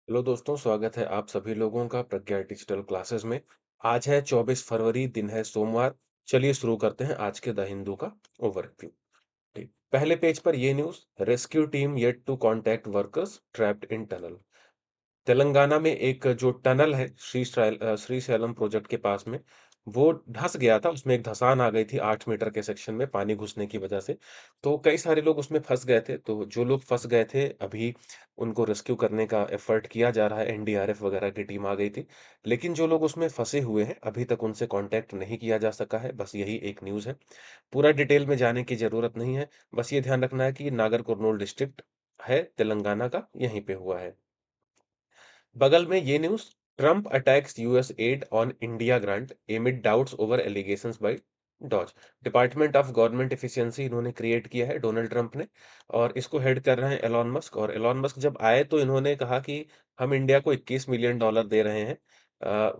Hello दोस्तों, स्वागत है आप सभी लोगों का प्रज्ञा डिजिटल क्लासेस में। आज है 24 फरवरी, दिन है सोमवार। चलिए शुरू करते हैं आज के द हिंदू का ओवरव्यू। ठीक, पहले पेज पर ये news, rescue team yet to contact workers trapped in tunnel. Telangana में एक जो टनल है श्रीशैलम प्रोजेक्ट के पास में, वो धँस गया था। उसमें एक धँसान आ गई थी 8 मीटर के सेक्शन में पानी घुसने की वजह से। तो कई सारे लोग उसमें फँस गए थे। तो जो लोग फँस गए थे, अभी उनको रेस्क्यू करने का एफर्ट किया जा रहा है। एनडीआरएफ वगैरह की टीम आ गई थी। लेकिन जो लोग उसमें फँसे हुए हैं, अभी तक उनसे कॉन्टैक्ट नहीं किया जा सका है। बस यही एक न्यूज़ है। पूरा डिटेल में जाने की ज़रूरत नहीं है। बस ये ध्यान रखना है कि नागरकुरनूल डिस्ट्रिक्ट है तेलंगाना का, यहीं पे हुआ है। बगल में ये news, Trump attacks US aid on India grant amid doubts over allegations by DOGE. Department of government efficiency इन्होंने क्रिएट किया है डोनाल्ड ट्रम्प ने, और इसको हेड कर रहे हैं एलॉन मस्क। और एलॉन मस्क जब आए तो इन्होंने कहा कि हम इंडिया को 21 मिलियन डॉलर दे रहे हैं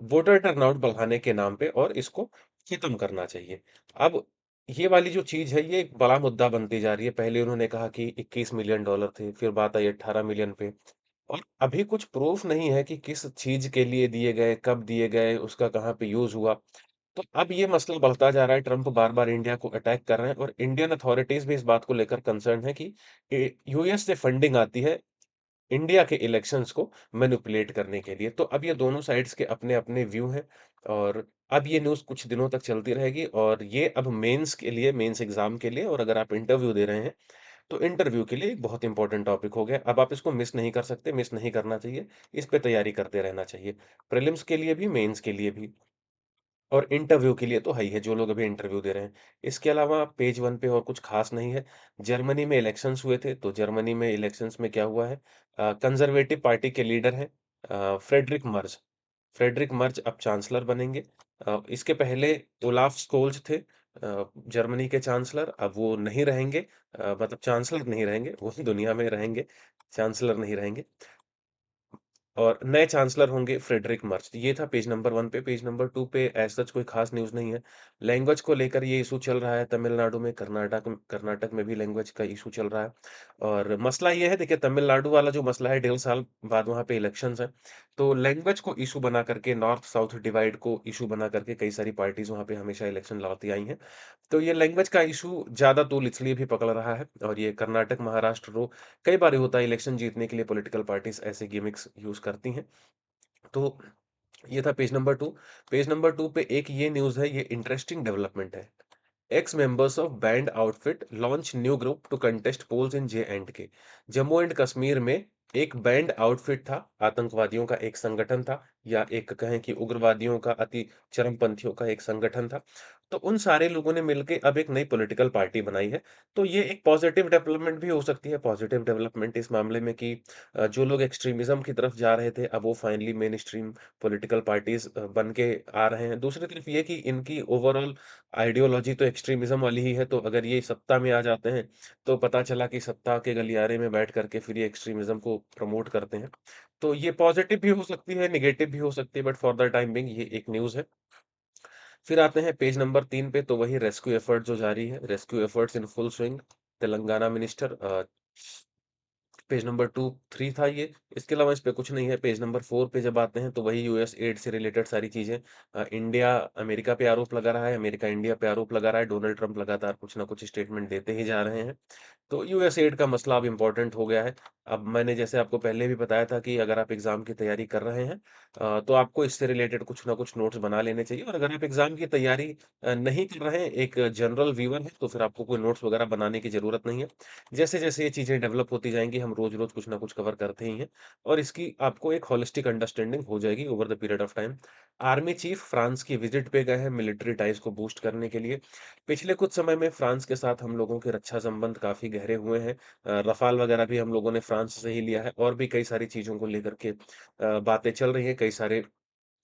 वोटर टर्नआउट बढ़ाने के नाम पे, और इसको खत्म करना चाहिए। अब ये वाली जो चीज़ है, ये एक बड़ा मुद्दा बनती जा रही है। पहले उन्होंने कहा कि 21 मिलियन डॉलर थे, फिर बात आई 18 मिलियन पे। और अभी कुछ प्रूफ नहीं है कि किस चीज़ के लिए दिए गए, कब दिए गए, उसका कहाँ पे यूज़ हुआ। तो अब ये मसला बढ़ता जा रहा है, ट्रम्प बार-बार इंडिया को अटैक कर रहे हैं, और इंडियन अथॉरिटीज़ भी इस बात को लेकर कंसर्न्ड है कि यूएस से फंडिंग आती है इंडिया के इलेक्शंस को मैनिपुलेट करने के लिए। तो अब ये दोनों साइड्स के अपने-अपने व्यू हैं, और अब ये न्यूज़ कुछ दिनों तक चलती रहेगी, और ये अब मेंस के लिए, मेंस एग्ज़ाम के लिए, और अगर आप इंटरव्यू दे रहे हैं, तो इंटरव्यू के लिए एक बहुत इंपॉर्टेंट टॉपिक हो गया। अब आप इसको मिस नहीं कर सकते, मिस नहीं करना चाहिए। इस पे तैयारी करते रहना चाहिए। प्रीलिम्स के लिए भी, मेंस के लिए भी, और इंटरव्यू के लिए तो है ही है, जो लोग अभी इंटरव्यू दे रहे हैं। इसके अलावा पेज 1 पे और कुछ खास नहीं है। जर्मनी में इलेक्शंस हुए थे, तो जर्मनी में इलेक्शंस में क्या हुआ है, कंज़र्वेटिव पार्टी के लीडर हैं फ्रेडरिक मर्ज। फ्रेडरिक मर्ज अब चांसलर बनेंगे। इसके पहले ओलाफ स्कोल्ज थे जर्मनी के चांसलर, अब वो नहीं रहेंगे। मतलब चांसलर नहीं रहेंगे, वो दुनिया में रहेंगे, चांसलर नहीं रहेंगे। और नए चांसलर होंगे फ्रेडरिक मर्ज। ये था पेज नंबर 1 पे। पेज नंबर 2 पे एज़ सच कोई खास न्यूज़ नहीं है। लैंग्वेज को लेकर ये इश्यू चल रहा है तमिलनाडु में, कर्नाटक में भी लैंग्वेज का इश्यू चल रहा है। और मसला ये है, देखिए तमिलनाडु वाला जो मसला है, 1.5 साल बाद वहाँ पे इलेक्शंस हैं। तो लैंग्वेज को इश्यू बना करके, नॉर्थ साउथ डिवाइड को इश्यू बना करके कई सारी पार्टीज़ वहाँ पे हमेशा इलेक्शन लड़ती आई हैं। तो ये लैंग्वेज का इश्यू ज़्यादा तूल इसलिए भी पकड़ रहा है, और ये कर्नाटक, महाराष्ट्र कई बार ये होता है, इलेक्शन जीतने के लिए पॉलिटिकल पार्टीज़ ऐसे गिमिक्स यूज़ करती हैं। तो ये था पेज नंबर 2। पेज नंबर 2 पे एक ये न्यूज़ है, ये इंटरेस्टिंग डेवलपमेंट है। Ex members of band outfit launch new group to contest polls in J and K. Jammu and Kashmir में एक बैंड आउटफिट था, आतंकवादियों का एक संगठन था, या एक कहें कि उग्रवादियों का, अति चरमपंथियों का एक संगठन था। तो उन सारे लोगों ने मिलके अब एक नई पॉलिटिकल पार्टी बनाई है। तो ये एक पॉजिटिव डेवलपमेंट भी हो सकती है, पॉजिटिव डेवलपमेंट इस मामले में कि जो लोग एक्सट्रीमिज्म की तरफ जा रहे थे, अब वो finally main stream political parties बन के आ रहे हैं। दूसरी तरफ ये कि इनकी ओवरऑल आइडियोलॉजी तो एक्सट्रीमिज़्म वाली ही है, तो अगर ये सत्ता में आ जाते हैं, तो पता चला कि सत्ता के गलियारे में बैठ कर के फिर ये एक्सट्रीमिज़्म को प्रमोट करते हैं। तो ये पॉज़िटिव भी हो सकती है, नेगेटिव भी हो सकती है, but for the time being ये एक न्यूज़ है। फिर आते हैं पेज नंबर 3 पे, तो वही रेस्क्यू एफर्ट जो जारी है, rescue efforts in full swing. Telangana minister page number 2 3 था ये। इसके अलावा इस पे कुछ नहीं है। पेज नंबर 4 पे जब आते हैं, तो वही यूएस एड से रिलेटेड सारी चीज़ें। इंडिया अमेरिका पे आरोप लगा रहा है, अमेरिका इंडिया पे आरोप लगा रहा है। डोनाल्ड ट्रम्प लगातार कुछ ना कुछ स्टेटमेंट देते ही जा रहे हैं। तो यूएस एड का मसला अब इम्पोर्टेंट हो गया है। अब मैंने जैसे आपको पहले भी बताया था कि अगर आप एग्ज़ाम की तैयारी कर रहे हैं, तो आपको इससे रिलेटेड कुछ ना कुछ नोट्स बना लेने चाहिए, और अगर आप एग्ज़ाम की तैयारी नहीं कर रहे हैं, एक जनरल व्यूअर हैं, तो फिर आपको कोई नोट्स वगैरह बनाने की ज़रूरत नहीं है। जैसे-जैसे ये चीज़ें डेवलप होती जाएँगी, हम रोज़-रोज़ कुछ ना कुछ कवर करते ही हैं, और इसकी आपको एक होलिस्टिक अंडरस्टैंडिंग हो जाएगी over the period of time. Army chief France की विज़िट पे गए हैं मिलिट्री टाइज़ को बूस्ट करने के लिए। पिछले कुछ समय में फ्रांस के साथ हम लोगों के रक्षा संबंध काफ़ी गहरे हुए हैं। रफ़ाल वगैरह भी हम लोगों ने फ्रांस से ही लिया है, और भी कई सारी चीज़ों को लेकर के बातें चल रही हैं। कई सारे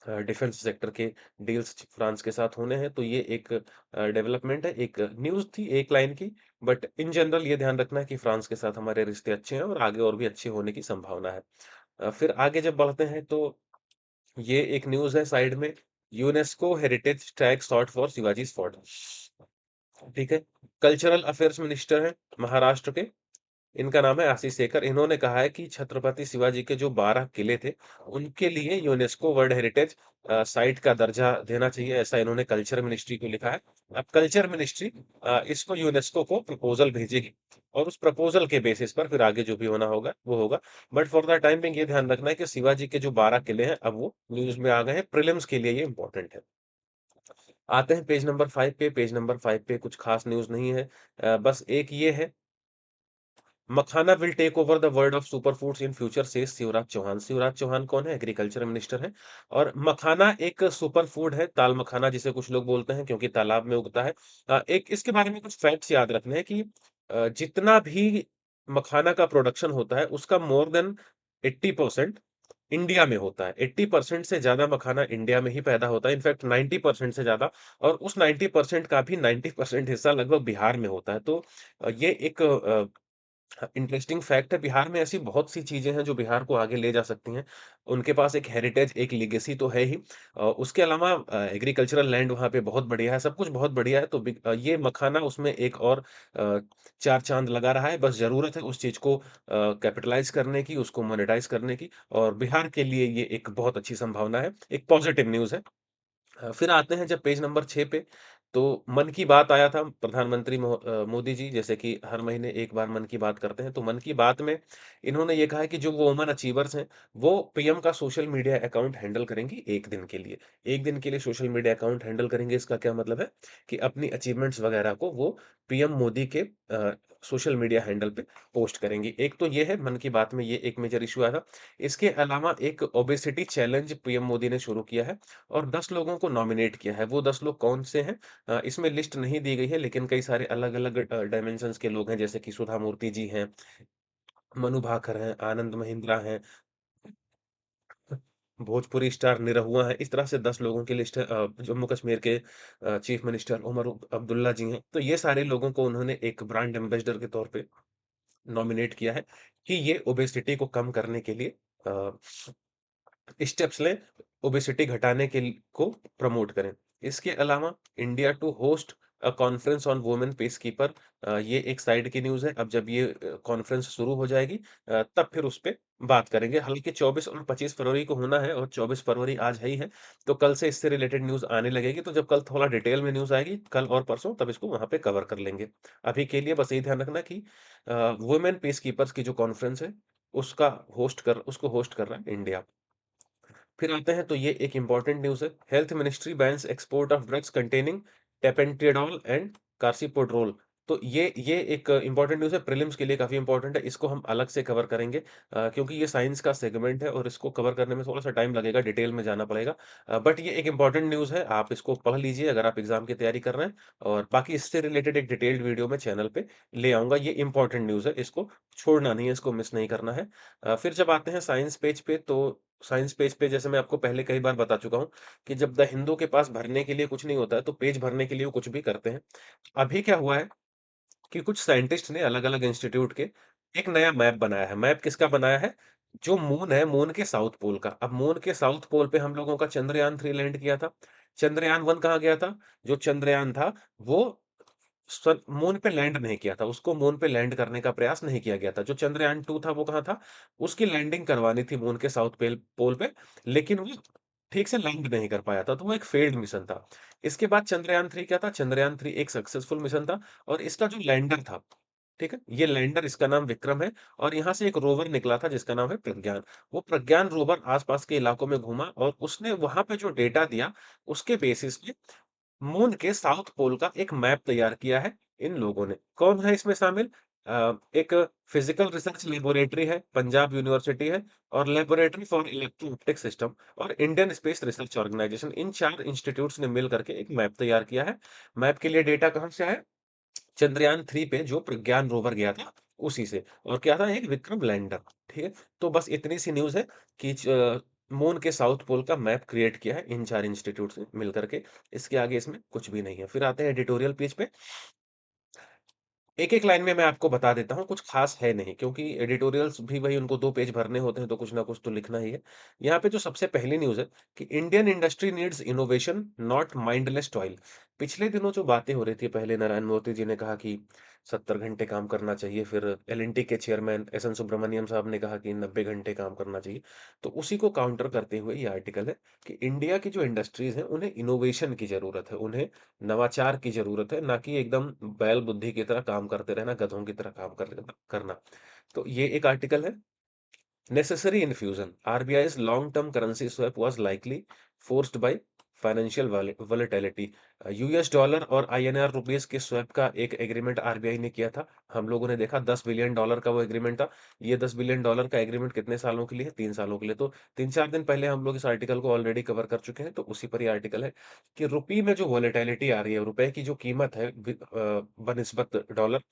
डिफेंस सेक्टर के डील्स फ्रांस के साथ होने हैं, तो ये एक डेवलपमेंट है, एक न्यूज़ थी एक लाइन की, बट इन जनरल ये ध्यान रखना है कि फ्रांस के साथ हमारे रिश्ते अच्छे हैं, और आगे और भी अच्छे होने की संभावना है। फिर आगे जब बढ़ते हैं, तो ये एक न्यूज़ है साइड में, UNESCO heritage tag sought for Shivaji's fort. ठीक है? कल्चरल अफेयर्स मिनिस्टर हैं महाराष्ट्र के, इनका नाम है आशीष शेखर। इन्होंने कहा है कि छत्रपति शिवाजी के जो 12 किले थे, उनके लिए यूनेस्को वर्ल्ड हेरिटेज साइट का दर्जा देना चाहिए, ऐसा इन्होंने कल्चर मिनिस्ट्री को लिखा है। अब कल्चर मिनिस्ट्री इसको यूनेस्को को प्रपोज़ल भेजेगी और उस प्रपोज़ल के बेसिस पर फिर आगे जो भी होना होगा, वो होगा। But for the time being ये ध्यान रखना है कि शिवाजी के जो 12 किले हैं, अब वो न्यूज़ में आ गए हैं, प्रीलिम्स के लिए ये इम्पोर्टेंट है। आते हैं पेज नंबर 5 पे, पेज नंबर 5 पे कुछ खास न्यूज़ नहीं है। बस एक ये है, makhana will take over the world of super foods in future says Shivraj Chauhan. Shivraj Chauhan कौन है? एग्रीकल्चर मिनिस्टर हैं और मखाना एक सुपर फूड है, ताल मखाना जिसे कुछ लोग बोलते हैं क्योंकि तालाब में उगता है। एक इसके बारे में कुछ फैक्ट्स याद रखने हैं कि जितना भी मखाना का प्रोडक्शन होता है, उसका मोर देन 80% इंडिया में होता है। 80% से ज़्यादा मखाना इंडिया में ही पैदा होता है, इनफैक्ट 90% से ज़्यादा, और उस 90% का भी 90% हिस्सा लगभग बिहार में होता है। तो ये एक इंटरेस्टिंग फैक्ट है, बिहार में ऐसी बहुत सी चीज़ें हैं जो बिहार को आगे ले जा सकती हैं। उनके पास एक हेरिटेज, एक लेगेसी तो है ही। उसके अलावा एग्रीकल्चरल लैंड वहाँ पे बहुत बढ़िया है, सब कुछ बहुत बढ़िया है। तो ये मखाना उसमें एक और 4 चाँद लगा रहा है। बस ज़रूरत है उस चीज़ को कैपिटलाइज़ करने की, उसको मोनेटाइज़ करने की, और बिहार के लिए ये एक बहुत अच्छी संभावना है, एक पॉज़िटिव न्यूज़ है। फिर आते हैं जब पेज नंबर 6 पे, तो मन की बात आया था, प्रधानमंत्री मोदी जी जैसे कि हर महीने एक बार मन की बात करते हैं, तो मन की बात में इन्होंने ये कहा है कि जो वुमन अचीवर्स हैं, वो पीएम का सोशल मीडिया अकाउंट हैंडल करेंगी 1 दिन के लिए। 1 दिन के लिए सोशल मीडिया अकाउंट हैंडल करेंगे, इसका क्या मतलब है कि अपनी अचीवमेंट्स वगैरह को वो पीएम मोदी के सोशल मीडिया हैंडल पे पोस्ट करेंगी। एक तो ये है, मन की बात में ये एक मेजर इश्यू आया था। इसके अलावा एक ओबेसिटी चैलेंज पीएम मोदी ने शुरू किया है और 10 लोगों को नॉमिनेट किया है। वो 10 लोग कौन से हैं? इसमें लिस्ट नहीं दी गई है, लेकिन कई सारे अलग-अलग डायमेंशन्स के लोग हैं, जैसे कि सुधा मूर्ति जी हैं, मनु भाकर हैं, आनंद महिंद्रा हैं, भोजपुरी स्टार निरहुआ हैं। इस तरह से 10 लोगों की लिस्ट है। जम्मू कश्मीर के चीफ मिनिस्टर उमर अब्दुल्ला जी हैं। तो ये सारे लोगों को उन्होंने एक ब्रांड एम्बेसडर के तौर पे नॉमिनेट किया है कि ये ओबेसिटी को कम करने के लिए अ स्टेप्स लें, ओबेसिटी घटाने के को प्रमोट करें। इसके अलावा India to host a conference on women peacekeeper, ये एक साइड की न्यूज़ है। अब जब ये कॉन्फ्रेंस शुरू हो जाएगी तब फिर उस पे बात करेंगे। हालाँकि 24 और 25 फरवरी को होना है और 24 फरवरी आज है ही है, तो कल से इससे रिलेटेड न्यूज़ आने लगेगी। तो जब कल थोड़ा डिटेल में न्यूज़ आएगी, कल और परसों, तब इसको वहाँ पे कवर कर लेंगे। अभी के लिए बस यही ध्यान रखना कि वुमेन पीसकीपर्स की जो कॉन्फ्रेंस है, उसको होस्ट कर रहा है इंडिया। फिर आते हैं तो ये एक इम्पोर्टेंट न्यूज़ है। Health ministry bans export of drugs containing tapentadol and carisoprodol. तो ये एक इम्पोर्टेंट न्यूज़ है, प्रीलिम्स के लिए काफ़ी इम्पोर्टेंट है। इसको हम अलग से कवर करेंगे क्योंकि ये साइंस का सेगमेंट है और इसको कवर करने में थोड़ा-सा टाइम लगेगा, डिटेल में जाना पड़ेगा। बट ये एक इम्पोर्टेंट न्यूज़ है, आप इसको पढ़ लीजिए अगर आप एग्ज़ाम की तैयारी कर रहे हैं, और बाकी इससे रिलेटेड एक डिटेल्ड वीडियो मैं चैनल पे ले आऊँगा। ये इम्पोर्टेंट न्यूज़ है, इसको छोड़ना नहीं है, इसको मिस नहीं करना है। फिर जब आते हैं साइंस पेज पे, तो साइंस पेज पे जैसे मैं आपको पहले कई बार बता चुका हूँ कि जब द हिंदू के पास भरने के लिए कुछ नहीं होता है, तो पेज भरने के लिए वो कुछ भी करते हैं। अभी क्या हुआ है कि कुछ साइंटिस्ट ने अलग-अलग इंस्टीट्यूट के एक नया मैप बनाया है। मैप किसका बनाया है? जो मून है, मून के साउथ पोल का। अब मून के साउथ पोल पे हम लोगों का चंद्रयान 3 लैंड किया था। चंद्रयान 1 कहाँ गया था? जो चंद्रयान था, वो मून पे लैंड नहीं किया था, उसको मून पे लैंड करने का प्रयास नहीं किया गया था। जो चंद्रयान 2 था वो कहाँ था? उसकी लैंडिंग करवानी थी मून के साउथ पोल पे, लेकिन वो ठीक से लैंड नहीं कर पाया था, तो वो एक फेल्ड मिशन था। इसके बाद चंद्रयान 3 क्या था? चंद्रयान 3 एक सक्सेसफुल मिशन था और इसका जो लैंडर था, ठीक है? ये लैंडर, इसका नाम विक्रम है और यहाँ से एक रोवर निकला था जिसका नाम है प्रज्ञान। वो प्रज्ञान रोवर आस-पास के इलाकों में घूमा और उसने वहाँ पे जो डेटा दिया, उसके बेसिस पे मून के साउथ पोल का एक मैप तैयार किया है इन लोगों ने। कौन है इसमें शामिल? एक फिजिकल रिसर्च लैबोरेटरी है, पंजाब यूनिवर्सिटी है, और laboratory for electro optic system और इंडियन स्पेस रिसर्च ऑर्गेनाइजेशन, इन 4 इंस्टीट्यूट्स ने मिल करके एक मैप तैयार किया है। मैप के लिए डेटा कहाँ से आया? चंद्रयान 3 पे जो प्रज्ञान रोवर गया था, उसी से। और क्या था? एक विक्रम लैंडर, ठीक है? तो बस इतनी सी न्यूज़ है कि मून के साउथ पोल का मैप क्रिएट किया है इन 4 इंस्टीट्यूट्स ने मिल कर के। इसके आगे इसमें कुछ भी नहीं है। फिर आते हैं एडिटोरियल पेज पे। एक-एक लाइन में मैं आपको बता देता हूँ, कुछ ख़ास है नहीं क्योंकि एडिटोरियल्स भी वही, उनको 2 पेज भरने होते हैं, तो कुछ ना कुछ तो लिखना ही है। यहाँ पे जो सबसे पहली न्यूज़ है कि Indian industry needs innovation not mindless toil. पिछले दिनों जो बातें हो रही थी, पहले नारायण मूर्ति जी ने कहा कि 70 घंटे काम करना चाहिए, फिर एल&टी के चेयरमैन एस.एन. सुब्रमण्यम साहब ने कहा कि 90 घंटे काम करना चाहिए। तो उसी को काउंटर करते हुए ये आर्टिकल है कि इंडिया की जो इंडस्ट्रीज़ हैं, उन्हें इनोवेशन की ज़रूरत है, उन्हें नवाचार की ज़रूरत है, ना कि एकदम बैल बुद्धि की तरह काम करते रहना, गधों की तरह काम करना। तो ये एक आर्टिकल है। Necessary infusion. RBI's long-term currency swap was likely forced by financial volatility. US dollar और आईएनआर रुपीस के स्वैप का एक एग्रीमेंट आरबीआई ने किया था। हम लोगों ने देखा 10 बिलियन डॉलर का वो एग्रीमेंट था। ये 10 बिलियन डॉलर का एग्रीमेंट कितने सालों के लिए है? 3 सालों के लिए। तो 3-4 दिन पहले हम लोग इस आर्टिकल को ऑलरेडी कवर कर चुके हैं, तो उसी पर ये आर्टिकल है कि रुपये में जो वॉलेटिलिटी आ रही है, रुपए की जो कीमत है बनिस्बत डॉलर,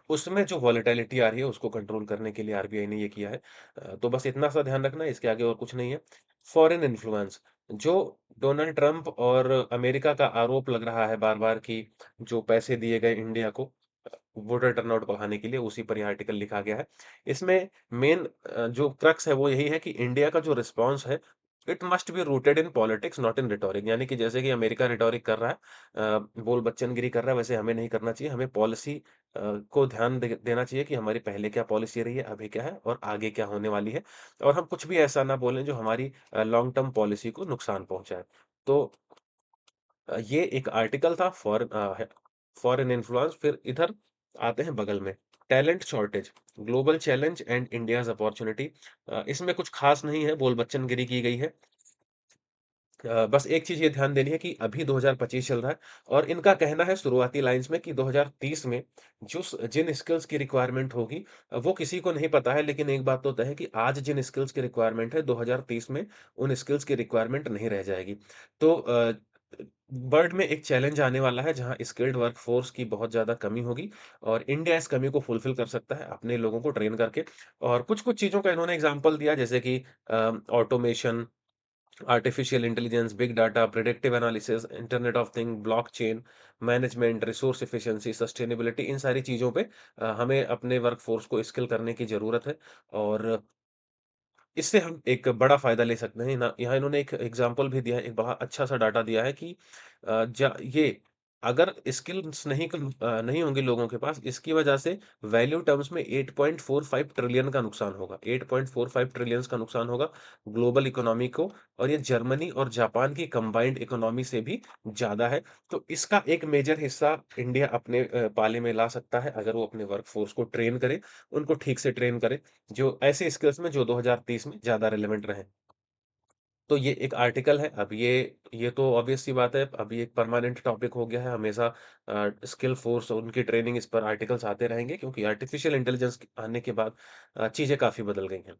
उसमें जो वॉलेटिलिटी आ रही है, उसको कंट्रोल करने के लिए आरबीआई ने ये किया है। तो बस इतना सा ध्यान रखना है, इसके आगे और कुछ नहीं है। फॉरेन इन्फ्लुएंस, जो डोनाल्ड ट्रंप और अमेरिका का आरोप लग रहा है बार-बार कि जो पैसे दिए गए इंडिया को वोटर टर्नआउट बढ़ाने के लिए, उसी पर ये आर्टिकल लिखा गया है। इसमें मेन जो क्रक्स है वो यही है कि इंडिया का जो रिस्पॉन्स है, it must be rooted in politics not in rhetoric. यानी कि जैसे कि अमेरिका रिटोरिक कर रहा है, बोल बच्चनगिरी कर रहा है, वैसे हमें नहीं करना चाहिए। हमें पॉलिसी को ध्यान देना चाहिए कि हमारी पहले क्या पॉलिसी रही है, अभी क्या है और आगे क्या होने वाली है। और हम कुछ भी ऐसा ना बोलें जो हमारी लॉन्ग टर्म पॉलिसी को नुकसान पहुँचाए। तो ये एक आर्टिकल था फॉरेन इन्फ्लुएंस। फिर इधर आते हैं बगल में, talent shortage, global challenge and India's opportunity. इसमें कुछ खास नहीं है, बोल बच्चनगिरी की गई है। बस एक चीज़ ये ध्यान देनी है कि अभी 2025 चल रहा है और इनका कहना है शुरुआती लाइन्स में कि 2030 में जिन स्किल्स की रिक्वायरमेंट होगी, वो किसी को नहीं पता है, लेकिन एक बात तो तय है कि आज जिन स्किल्स की रिक्वायरमेंट है, 2030 में उन स्किल्स की रिक्वायरमेंट नहीं रह जाएगी। तो वर्ल्ड में एक चैलेंज आने वाला है जहाँ स्किल्ड वर्कफ़ोर्स की बहुत ज़्यादा कमी होगी और इंडिया इस कमी को फुलफ़िल कर सकता है अपने लोगों को ट्रेन करके। और कुछ-कुछ चीज़ों का इन्होंने एग्ज़ाम्पल दिया, जैसे कि automation, artificial intelligence, big data, predictive analysis, internet of thing, blockchain, management, resource efficiency, sustainability, इन सारी चीज़ों पे हमें अपने वर्कफ़ोर्स को स्किल करने की ज़रूरत है और इससे हम एक बड़ा फ़ायदा ले सकते हैं ना। यहाँ इन्होंने एक एग्ज़ाम्पल भी दिया है, एक बड़ा अच्छा-सा डाटा दिया है कि अ, जा ये अगर स्किल्स नहीं होंगे लोगों के पास, इसकी वजह से वैल्यू टर्म्स में 8.45 ट्रिलियन का नुकसान होगा। 8.45 ट्रिलियंस का नुकसान होगा ग्लोबल इकोनॉमी को, और ये जर्मनी और जापान की कंबाइंड इकोनॉमी से भी ज़्यादा है। तो इसका एक मेजर हिस्सा इंडिया अपने पाले में ला सकता है, अगर वो अपने वर्कफ़ोर्स को ट्रेन करे, उनको ठीक से ट्रेन करे। जो ऐसे स्किल्स में जो 2030 में ज़्यादा रिलेवेंट रहें। तो ये एक आर्टिकल है। अब ये तो ऑब्वियस सी बात है, अब ये एक परमानेंट टॉपिक हो गया है। हमेशा स्किल फोर्स और उनकी ट्रेनिंग, इस पर आर्टिकल्स आते रहेंगे क्योंकि आर्टिफिशियल इंटेलिजेंस आने के बाद चीज़ें काफ़ी बदल गई हैं।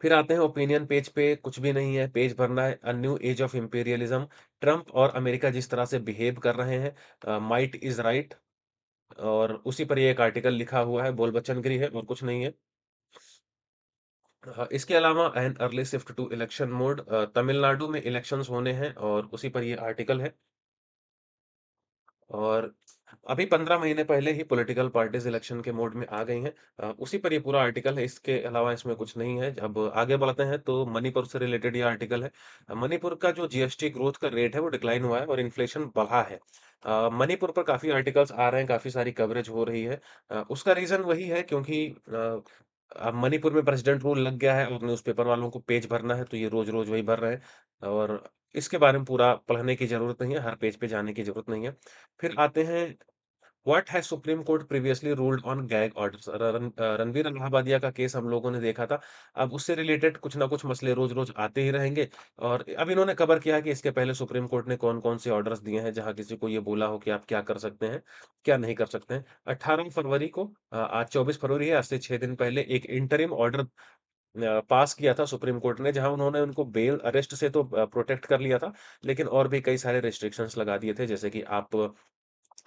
फिर आते हैं ओपिनियन पेज पे, कुछ भी नहीं है, पेज भरना है। A new age of imperialism, Trump और अमेरिका जिस तरह से बिहेव कर रहे हैं, माइट इज़ राइट, और उसी पर ये एक आर्टिकल लिखा हुआ है, बोल बच्चनगिरी है और कुछ नहीं है। हाँ, इसके अलावा an early shift to election mode, Tamil Nadu में इलेक्शंस होने हैं और उसी पर ये आर्टिकल है। और अभी 15 महीने पहले ही पॉलिटिकल पार्टीज़ इलेक्शन के मोड में आ गई हैं। उसी पर ये पूरा आर्टिकल है, इसके अलावा इसमें कुछ नहीं है। अब आगे बढ़ते हैं तो मणिपुर से रिलेटेड ये आर्टिकल है। मणिपुर का जो जीएसटी ग्रोथ का रेट है वो डिक्लाइन हुआ है और इन्फ्लेशन बढ़ा है। मणिपुर पर काफ़ी आर्टिकल्स आ रहे हैं, काफ़ी सारी कवरेज हो रही है। उसका रीज़न वही है क्योंकि अब मणिपुर में प्रेसिडेंट रूल लग गया है और न्यूज़पेपर वालों को पेज भरना है, तो ये रोज़-रोज़ वही भर रहे हैं और इसके बारे में पूरा पढ़ने की ज़रूरत नहीं है, हर पेज पे जाने की ज़रूरत नहीं है। फिर आते हैं, what has Supreme Court previously ruled on gag orders. Ranveer Allahbadia का केस हम लोगों ने देखा था। अब उससे रिलेटेड कुछ ना कुछ मसले रोज़-रोज़ आते ही रहेंगे और अब इन्होंने कवर किया है कि इसके पहले सुप्रीम कोर्ट ने कौन-कौन से ऑर्डर्स दिए हैं, जहाँ किसी को ये बोला हो कि आप क्या कर सकते हैं, क्या नहीं कर सकते हैं। 18 फरवरी को, आज 24 फरवरी है, आज से 6 दिन पहले एक इंटरिम ऑर्डर पास किया था सुप्रीम कोर्ट ने, जहाँ उन्होंने उनको बेल अरेस्ट से तो प्रोटेक्ट कर लिया था, लेकिन और भी कई सारे रिस्ट्रिक्शंस लगा दिए थे, जैसे कि आप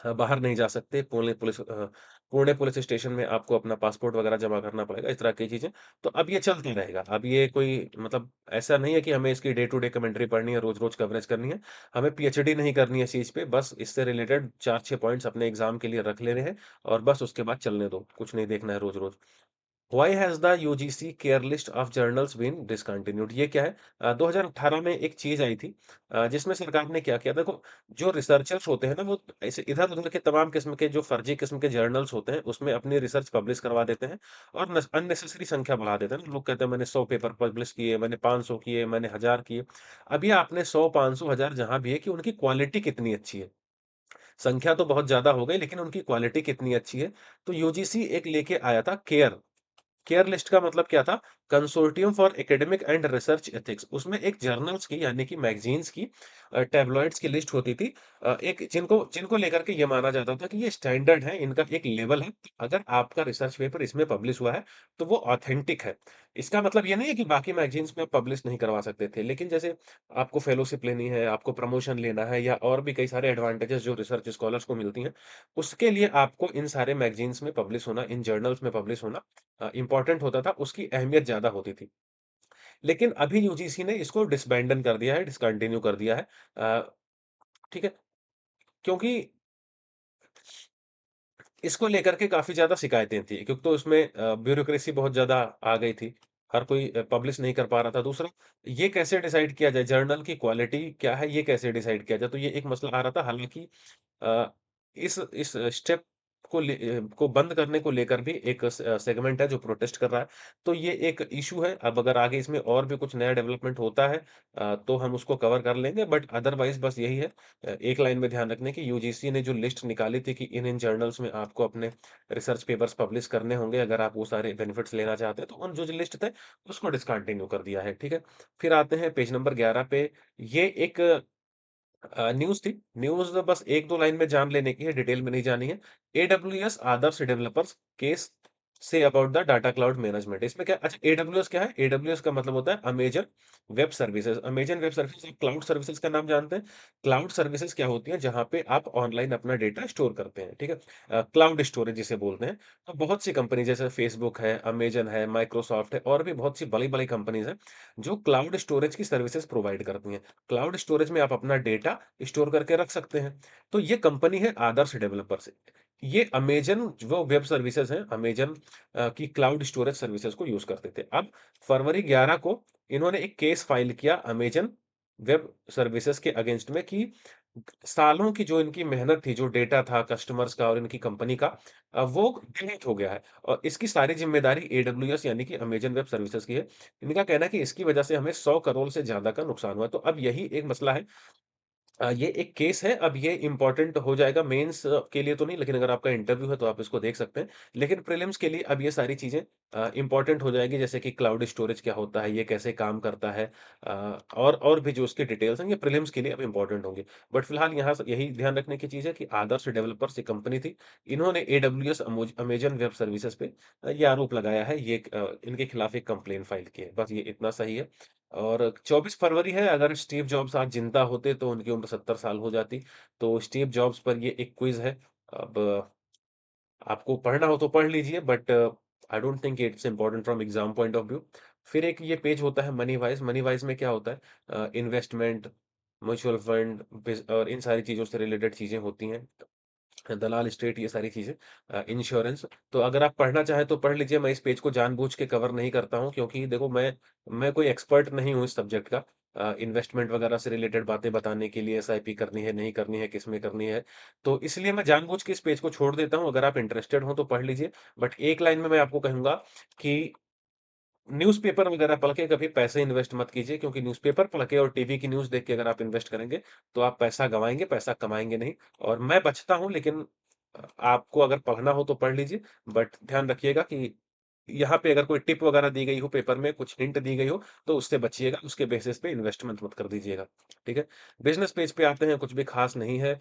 बाहर नहीं जा सकते, पुणे पुलिस स्टेशन में आपको अपना पासपोर्ट वगैरह जमा करना पड़ेगा, इस तरह की चीज़ें। तो अब ये चलता रहेगा। अब ये कोई मतलब ऐसा नहीं है कि हमें इसकी डे टू डे कमेंट्री पढ़नी है, रोज़-रोज़ कवरेज करनी है। हमें पीएचडी नहीं करनी है इस चीज़ पे, बस इससे रिलेटेड 4-6 पॉइंट्स अपने एग्ज़ाम के लिए रख लेने हैं और बस उसके बाद चलने दो, कुछ नहीं देखना है रोज़-रोज़। Why has the UGC care list of journals been discontinued? ये क्या है? 2018 में एक चीज़ आई थी, जिसमें सरकार ने क्या किया, देखो जो रिसर्चर्स होते हैं ना, वो ऐसे इधर-उधर के तमाम किस्म के जो फर्जी किस्म के जर्नल्स होते हैं, उसमें अपनी रिसर्च पब्लिश करवा देते हैं और नस अननेसेसरी संख्या बढ़ा देते हैं ना। लोग कहते हैं मैंने 100 पेपर पब्लिश किए, मैंने 500 किए, मैंने 1000 किए। अब ये आपने 100, 500, 1000 जहाँ भी है कि उनकी क्वालिटी कितनी अच्छी है। संख्या तो बहुत ज़्यादा हो गई, लेकिन उनकी क्वालिटी कितनी अच्छी है। तो यूजीसी एक लेके आया था केयर। केयर लिस्ट का मतलब क्या था? Consortium for academic and research ethics. उसमें एक जर्नल्स की यानी कि मैगज़ीन्स की टैब्लॉइड्स की लिस्ट होती थी। एक जिनको जिनको लेकर के ये माना जाता था कि ये स्टैंडर्ड है, इनका एक लेवल है। अगर आपका रिसर्च पेपर इसमें पब्लिश हुआ है, तो वो ऑथेंटिक है। इसका मतलब ये नहीं है कि बाकी मैगज़ीन्स में आप पब्लिश नहीं करवा सकते थे। लेकिन जैसे आपको फेलोशिप लेनी है, आपको प्रमोशन लेना है या और भी कई सारे एडवांटेजेस जो रिसर्च स्कॉलर्स को मिलती हैं, उसके लिए आपको इन सारे मैगज़ीन्स में पब्लिश होना, इन जर्नल्स में पब्लिश होना इम्पोर्टेंट होता था, उसकी अहमियत ज़्यादा होती थी। लेकिन अभी यूजीसी ने इसको डिसबैंडन कर दिया है, डिसकंटिन्यू कर दिया है। ठीक है? क्योंकि इसको लेकर के काफ़ी ज़्यादा शिकायतें थी। एक तो उसमें ब्यूरोक्रेसी बहुत ज़्यादा आ गई थी। हर कोई पब्लिश नहीं कर पा रहा था। दूसरा, ये कैसे डिसाइड किया जाए, जर्नल की क्वालिटी क्या है, ये कैसे डिसाइड किया जाए? तो ये एक मसला आ रहा था। हालाँकि अ, इस स्टेप को बंद करने को लेकर भी एक सेगमेंट है जो प्रोटेस्ट कर रहा है। तो ये एक इश्यू है। अब अगर आगे इसमें और भी कुछ नया डेवलपमेंट होता है तो हम उसको कवर कर लेंगे, बट अदरवाइज़ बस यही है। एक लाइन में ध्यान रखने की, यूजीसी ने जो लिस्ट निकाली थी कि इन जर्नल्स में आपको अपने रिसर्च पेपर्स पब्लिश करने होंगे अगर आप वो सारे बेनिफिट्स लेना चाहते हैं, तो उन जो लिस्ट थे उसको डिसकंटिन्यू कर दिया है, ठीक है? फिर आते हैं पेज नंबर 11 पे। ये एक न्यूज़ थी। न्यूज़ बस 1-2 लाइन में जान लेने की है, डिटेल में नहीं जानी है। AWS Adarsh developers case say about the data cloud management. इसमें क्या, अच्छा एडब्ल्यूएस क्या है? एडब्ल्यूएस का मतलब होता है Amazon web services. Amazon web services, आप क्लाउड सर्विसेज़ का नाम जानते हैं? क्लाउड सर्विसेज़ क्या होती हैं? जहाँ पे आप ऑनलाइन अपना डेटा स्टोर करते हैं, ठीक है? क्लाउड स्टोरेज जिसे बोलते हैं। तो बहुत सी कंपनी जैसे फेसबुक है, अमेज़न है, माइक्रोसॉफ्ट है और भी बहुत सी बड़ी-बड़ी कंपनीज़ हैं, जो क्लाउड स्टोरेज की सर्विसेज़ प्रोवाइड करती हैं। क्लाउड स्टोरेज में आप अपना डेटा स्टोर करके रख सकते हैं। तो ये कंपनी है आदर्श डेवलपर्स। ये अमेज़न जो वेब सर्विसेज़ हैं, अमेज़न की क्लाउड स्टोरेज सर्विसेज़ को यूज़ करते थे। अब फरवरी 11 को इन्होंने एक केस फाइल किया अमेज़न वेब सर्विसेज़ के अगेंस्ट में कि सालों की जो इनकी मेहनत थी, जो डेटा था कस्टमर्स का और इनकी कंपनी का, वो डिलीट हो गया है और इसकी सारी ज़िम्मेदारी एडब्ल्यूएस यानी कि अमेज़न वेब सर्विसेज़ की है। इनका कहना है कि इसकी वजह से हमें 100 करोड़ से ज़्यादा का नुकसान हुआ है। तो अब यही एक मसला है। ये एक केस है, अब ये इम्पोर्टेंट हो जाएगा मेंस के लिए तो नहीं, लेकिन अगर आपका इंटरव्यू है तो आप इसको देख सकते हैं। लेकिन प्रीलिम्स के लिए अब ये सारी चीज़ें इम्पोर्टेंट हो जाएगी, जैसे कि क्लाउड स्टोरेज क्या होता है, ये कैसे काम करता है, और भी जो उसकी डिटेल्स हैं, ये प्रीलिम्स के लिए अब इम्पोर्टेंट होंगी। बट फिलहाल यहाँ स यही ध्यान रखने की चीज़ है कि आदर्श डेवलपर्स एक कंपनी थी, इन्होंने एडब्ल्यूएस अमेज़न वेब सर्विसेज़ पे ये आरोप लगाया है, इनके खिलाफ एक कंप्लेंट फाइल की है। बस ये इतना सही है। और 24 फरवरी है, अगर स्टीव जॉब्स आज ज़िंदा होते तो उनकी उम्र 70 साल हो जाती। तो स्टीव जॉब्स पर ये एक क्विज़ है। अब आपको पढ़ना हो तो पढ़ लीजिए, but I don't think it's important from exam point of view. फिर एक ये पेज होता है मनी वाइज़। मनी वाइज़ में क्या होता है, इन्वेस्टमेंट, म्यूचुअल फंड, और इन सारी चीज़ों से रिलेटेड चीज़ें होती हैं। दलाल स्टेट, ये सारी चीज़ें, इंश्योरेंस। तो अगर आप पढ़ना चाहें तो पढ़ लीजिए, मैं इस पेज को जानबूझ के कवर नहीं करता हूँ क्योंकि देखो मैं कोई एक्सपर्ट नहीं हूँ इस सब्जेक्ट का। इन्वेस्टमेंट वगैरह से रिलेटेड बातें बताने के लिए, एसआईपी करनी है, नहीं करनी है, किसमें करनी है। तो इसलिए मैं जानबूझ के इस पेज को छोड़ देता हूँ, अगर आप इंटरेस्टेड हो तो पढ़ लीजिए। बट एक लाइन में मैं आपको कहूँगा कि न्यूज़पेपर वगैरह पढ़ के कभी पैसे इन्वेस्ट मत कीजिए, क्योंकि न्यूज़पेपर पढ़ के और टीवी की न्यूज़ देख के अगर आप इन्वेस्ट करेंगे, तो आप पैसा गँवाएँगे, पैसा कमाएँगे नहीं। और मैं बचता हूँ, लेकिन आपको अगर पढ़ना हो तो पढ़ लीजिए, बट ध्यान रखिएगा कि यहाँ पे अगर कोई टिप वगैरह दी गई हो पेपर में, कुछ हिंट दी गई हो, तो उससे बचिएगा, उसके बेसिस पे इन्वेस्टमेंट मत कर दीजिएगा, ठीक है? बिज़नेस पेज पे आते हैं, कुछ भी खास नहीं है।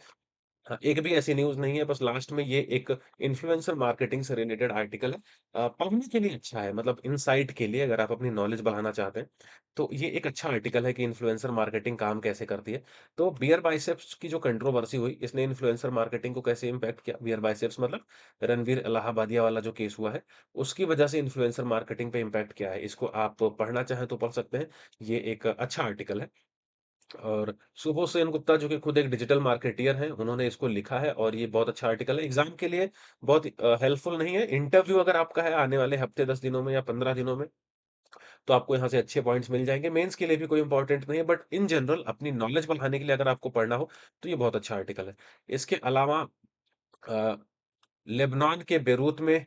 हाँ, एक भी ऐसी न्यूज़ नहीं है, बस लास्ट में ये एक इन्फ्लुएंसर मार्केटिंग से रिलेटेड आर्टिकल है। पढ़ने के लिए अच्छा है, मतलब इनसाइट के लिए अगर आप अपनी नॉलेज बढ़ाना चाहते हैं, तो ये एक अच्छा आर्टिकल है कि इन्फ्लुएंसर मार्केटिंग काम कैसे करती है। तो बियर बाइसेप्स की जो कंट्रोवर्सी हुई, इसने इन्फ्लुएंसर मार्केटिंग को कैसे इम्पैक्ट किया? बियर बाइसेप्स मतलब रणवीर इलाहाबादिया वाला जो केस हुआ है, उसकी वजह से इन्फ्लुएंसर मार्केटिंग पे इम्पैक्ट क्या है? इसको आप पढ़ना चाहें तो पढ़ सकते हैं। ये एक अच्छा आर्टिकल है। और सुबोध गुप्ता जो कि खुद एक डिजिटल मार्केटियर हैं, उन्होंने इसको लिखा है और ये बहुत अच्छा आर्टिकल है। एग्ज़ाम के लिए बहुत हेल्पफुल नहीं है। इंटरव्यू अगर आपका है आने वाले हफ़्ते 10 दिनों में या 15 दिनों में, तो आपको यहाँ से अच्छे पॉइंट्स मिल जाएँगे। मेंस के लिए भी कोई इम्पोर्टेंट नहीं है, बट इन जनरल अपनी नॉलेज बढ़ाने के लिए अगर आपको पढ़ना हो, तो ये बहुत अच्छा आर्टिकल है। इसके अलावा अ, लेबनान के बेरूत में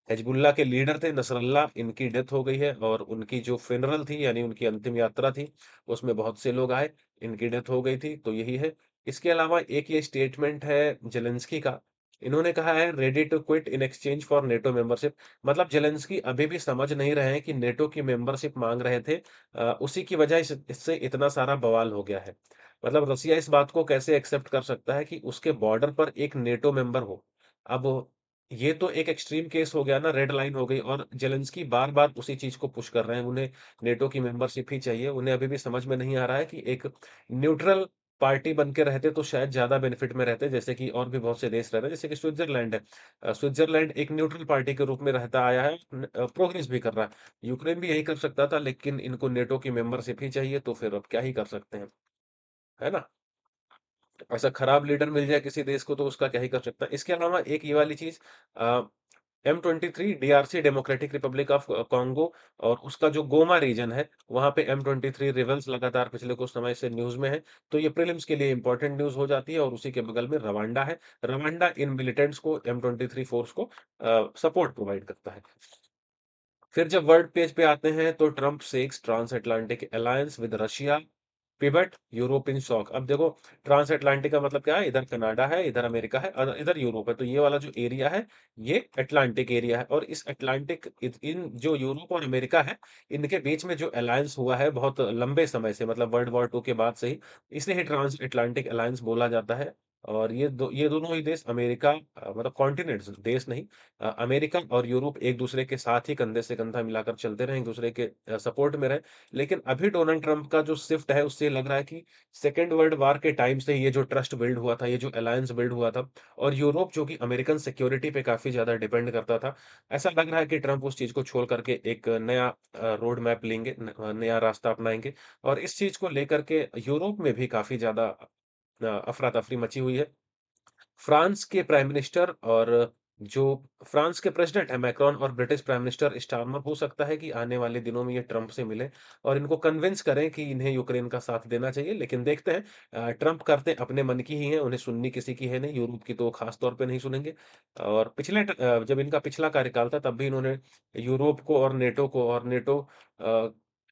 हिज़्बुल्लाह के लीडर थे नसरल्ला, इनकी डेथ हो गई है और उनकी जो फ़िनरल थी यानी उनकी अंतिम यात्रा थी, उसमें बहुत से लोग आए, इनकी डेथ हो गई थी, तो यही है। इसके अलावा एक ये स्टेटमेंट है ज़ेलेंस्की का, इन्होंने कहा है ready to quit in exchange for NATO membership. मतलब ज़ेलेंस्की अभी भी समझ नहीं रहे हैं कि नेटो की मेंबरशिप माँग रहे थे, उसी की वजह इससे इतना सारा बवाल हो गया है। मतलब रसिया इस बात को कैसे एक्सेप्ट कर सकता है कि उसके बॉर्डर पर एक नेटो मेंबर हो। अब ये तो एक एक्सट्रीम केस हो गया ना, रेड लाइन हो गई और ज़ेलेंस्की बार-बार उसी चीज़ को पुश कर रहे हैं। उन्हें नेटो की मेंबरशिप ही चाहिए। उन्हें अभी भी समझ में नहीं आ रहा है कि एक न्यूट्रल पार्टी बन के रहते तो शायद ज़्यादा बेनिफिट में रहते, जैसे कि और भी बहुत से देश रहते हैं, जैसे कि स्विट्ज़रलैंड है। स्विट्ज़रलैंड एक न्यूट्रल पार्टी के रूप में रहता आया है, प्रोग्रेस भी कर रहा है। यूक्रेन भी यही कर सकता था, लेकिन इनको नेटो की मेंबरशिप ही चाहिए, तो फिर अब क्या ही कर सकते हैं, है ना? ऐसा खराब लीडर मिल जाए किसी देश को तो उसका क्या ही कर सकता है। इसके अलावा एक ये वाली चीज़, M23 DRC democratic Republic of Congo और उसका जो गोमा रीजन है, वहाँ पे M23 रिबेल्स लगातार पिछले कुछ समय से न्यूज़ में है। तो ये प्रीलिम्स के लिए इम्पोर्टेंट न्यूज़ हो जाती है और उसी के बगल में रवांडा है। रवांडा इन मिलिटेंट्स को M23 फोर्स को सपोर्ट प्रोवाइड करता है। फिर जब वर्ल्ड पेज पे आते हैं तो Trump seeks trans Atlantic alliance with Russia pivot Europe in shock. अब देखो ट्रांस अटलांटिक का मतलब क्या है? इधर कनाडा है, इधर अमेरिका है और इधर यूरोप है। तो ये वाला जो एरिया है, ये अटलांटिक एरिया है और इस अटलांटिक इन जो यूरोप और अमेरिका है, इनके बीच में जो अलायंस हुआ है बहुत लंबे समय से, मतलब वर्ल्ड वॉर 2 के बाद से ही, इसे ही ट्रांस अटलांटिक अलायंस बोला जाता है। और ये दोनों ही देश अमेरिका, मतलब कॉन्टिनेंट्स, देश नहीं, अमेरिका और यूरोप एक-दूसरे के साथ ही कंधे से कंधा मिलाकर चलते रहे, एक-दूसरे के सपोर्ट में रहे। लेकिन अभी डोनाल्ड ट्रम्प का जो शिफ्ट है, उससे लग रहा है कि सेकंड वर्ल्ड वॉर के टाइम से ये जो ट्रस्ट बिल्ड हुआ था, ये जो अलायंस बिल्ड हुआ था और यूरोप जो कि अमेरिकन सिक्योरिटी पे काफ़ी ज़्यादा डिपेंड करता था, ऐसा लग रहा है कि ट्रम्प उस चीज़ को छोड़ कर के एक नया रोड मैप लेंगे, नया रास्ता अपनाएँगे और इस चीज़ को लेकर के यूरोप में भी काफ़ी ज़्यादा अफ़रा-तफ़री मची हुई है। फ्रांस के प्राइम मिनिस्टर और जो फ्रांस के प्रेसिडेंट हैं मैक्रॉन और ब्रिटिश प्राइम मिनिस्टर स्टारमर, हो सकता है कि आने वाले दिनों में ये ट्रम्प से मिलें और इनको कन्विंस करें कि इन्हें यूक्रेन का साथ देना चाहिए। लेकिन देखते हैं, ट्रम्प करते अपने मन की ही हैं, उन्हें सुननी किसी की है नहीं, यूरोप की तो खास तौर पे नहीं सुनेंगे। और जब इनका पिछला कार्यकाल था तब भी इन्होंने यूरोप को और नेटो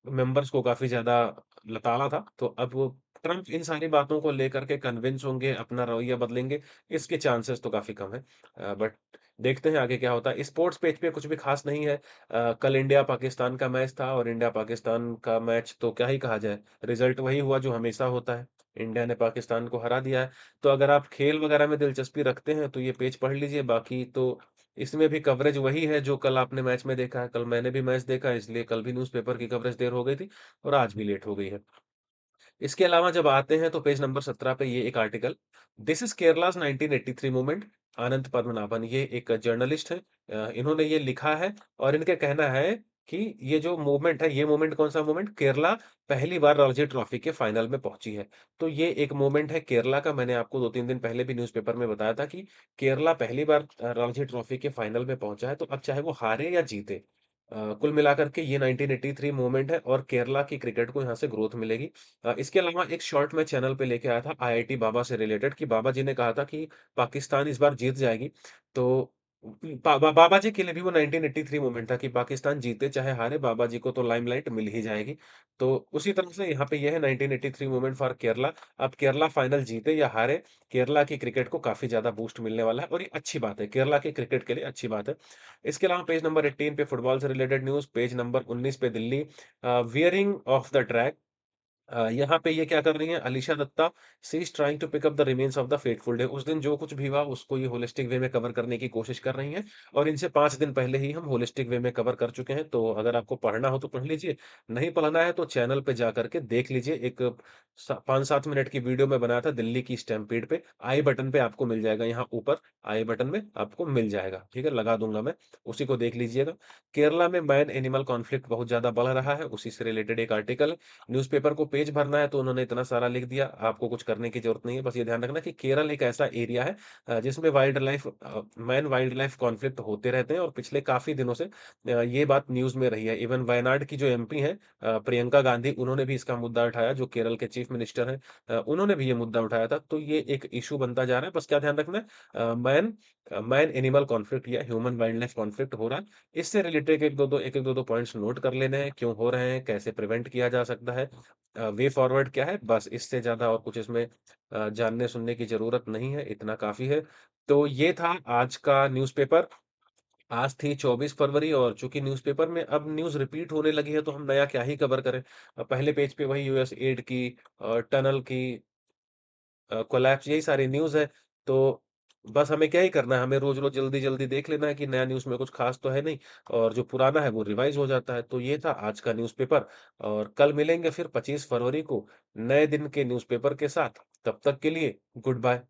मेंबर्स को काफ़ी ज़्यादा लताड़ा था। तो अब वो ट्रम्प इन सारी बातों को लेकर के कन्विंस होंगे, अपना रवैया बदलेंगे, इसके चांसेस तो काफ़ी कम है। बट देखते हैं आगे क्या होता है। स्पोर्ट्स पेज पे कुछ भी ख़ास नहीं है। कल इंडिया-पाकिस्तान का मैच था और इंडिया-पाकिस्तान का मैच तो क्या ही कहा जाए, रिज़ल्ट वही हुआ जो हमेशा होता है। इंडिया ने पाकिस्तान को हरा दिया है। तो अगर आप खेल वगैरह में दिलचस्पी रखते हैं तो ये पेज पढ़ लीजिए, बाकी तो इसमें भी कवरेज वही है जो कल आपने मैच में देखा है। कल मैंने भी मैच देखा, इसलिए कल भी न्यूज़पेपर की कवरेज देर हो गई थी और आज भी लेट हो गई है। इसके अलावा जब आते हैं तो पेज नंबर 17 पे ये एक आर्टिकल, दिस इज़ केरलाज़ 1983 मूवमेंट, आनंद पद्मनाभन, ये एक जर्नलिस्ट हैं। इन्होंने ये लिखा है और इनका कहना है कि ये जो मूवमेंट है, ये मूवमेंट कौन-सा मूवमेंट? केरला पहली बार रणजी ट्रॉफी के फाइनल में पहुँची है। तो ये एक मूवमेंट है केरला का, मैंने आपको 2-3 दिन पहले भी न्यूज़पेपर में बताया था कि केरला पहली बार रणजी ट्रॉफी के फाइनल में पहुँचा है, तो अब चाहे वो हारे या जीते, कुल मिलाकर के ये 1983 मूवमेंट है और केरला की क्रिकेट को यहाँ से ग्रोथ मिलेगी। इसके अलावा एक शॉर्ट मैं चैनल पे लेके आया था आईआईटी बाबा से रिलेटेड, कि बाबा जी ने कहा था कि पाकिस्तान इस बार जीत जाएगी। तो बाबा जी के लिए भी वो 1983 मोमेंट था कि पाकिस्तान जीते चाहे हारे, बाबा जी को तो लाइमलाइट मिल ही जाएगी। तो उसी तरह से यहाँ पे ये है 1983 मोमेंट फॉर केरला। अब केरला फाइनल जीते या हारे, केरला की क्रिकेट को काफ़ी ज़्यादा बूस्ट मिलने वाला है और ये अच्छी बात है, केरला के क्रिकेट के लिए अच्छी बात है। इसके अलावा पेज नंबर 18 पे फुटबॉल से रिलेटेड न्यूज़, पेज नंबर 19 पे Delhi veering off the track, यहाँ पे ये क्या कर रही हैं, Alisha Datta, she is trying to pick up the remains of the fateful day. उस दिन जो कुछ भी हुआ उसको ये होलिस्टिक वे में कवर करने की कोशिश कर रही हैं और इनसे 5 दिन पहले ही हम होलिस्टिक वे में कवर कर चुके हैं। तो अगर आपको पढ़ना हो तो पढ़ लीजिए, नहीं पढ़ना है तो चैनल पे जाकर के देख लीजिए। एक स 5-7 मिनट की वीडियो मैं बनाया था दिल्ली की स्टैम्पीड पे, आई बटन पे आपको मिल जाएगा, यहाँ ऊपर आई बटन में आपको मिल जाएगा, ठीक है? लगा दूँगा मैं, उसी को देख लीजिएगा। केरला में मैन एनिमल कॉन्फ्लिक्ट बहुत ज़्यादा बढ़ रहा है, उसी से रिलेटेड एक आर्टिकल है। न्यूज़पेपर को पेज भरना है तो उन्होंने इतना सारा लिख दिया, आपको कुछ करने की ज़रूरत नहीं है। बस ये ध्यान रखना कि केरल एक ऐसा एरिया है जिसमें मैन वाइल्ड लाइफ कॉन्फ्लिक्ट होते रहते हैं और पिछले काफ़ी दिनों से ये बात न्यूज़ में रही है। इवन वायनाड की जो एमपी हैं प्रियंका गांधी, उन्होंने भी इसका मुद्दा उठाया, जो केरल के चीफ मिनिस्टर हैं उन्होंने भी ये मुद्दा उठाया था। तो ये एक इश्यू बनता जा रहा है। बस क्या ध्यान रखना है मैन एनिमल कॉन्फ्लिक्ट या ह्यूमन वाइल्ड लाइफ कॉन्फ्लिक्ट हो रहा है। इससे रिलेटेड 1-2 पॉइंट्स नोट कर लेने हैं, क्यों हो रहे हैं, कैसे प्रिवेंट किया जा सकता है, वे फॉरवर्ड क्या है, बस इससे ज़्यादा और कुछ इसमें जानने-सुनने की ज़रूरत नहीं है, इतना काफ़ी है। तो ये था आज का न्यूज़पेपर। आज थी 24 फरवरी और चूँकि न्यूज़पेपर में अब न्यूज़ रिपीट होने लगी है, तो हम नया क्या ही कवर करें। पहले पेज पे वही यूएस एड की टनल की कोलैप्स यही सारी न्यूज़ है। तो बस हमें क्या ही करना है, हमें रोज़-रोज़ जल्दी-जल्दी देख लेना है कि नया न्यूज़ में कुछ ख़ास तो है नहीं और जो पुराना है वो रिवाइज़ हो जाता है। तो ये था आज का न्यूज़पेपर और कल मिलेंगे फिर 25 फरवरी को नए दिन के न्यूज़पेपर के साथ। तब तक के लिए गुड बाय।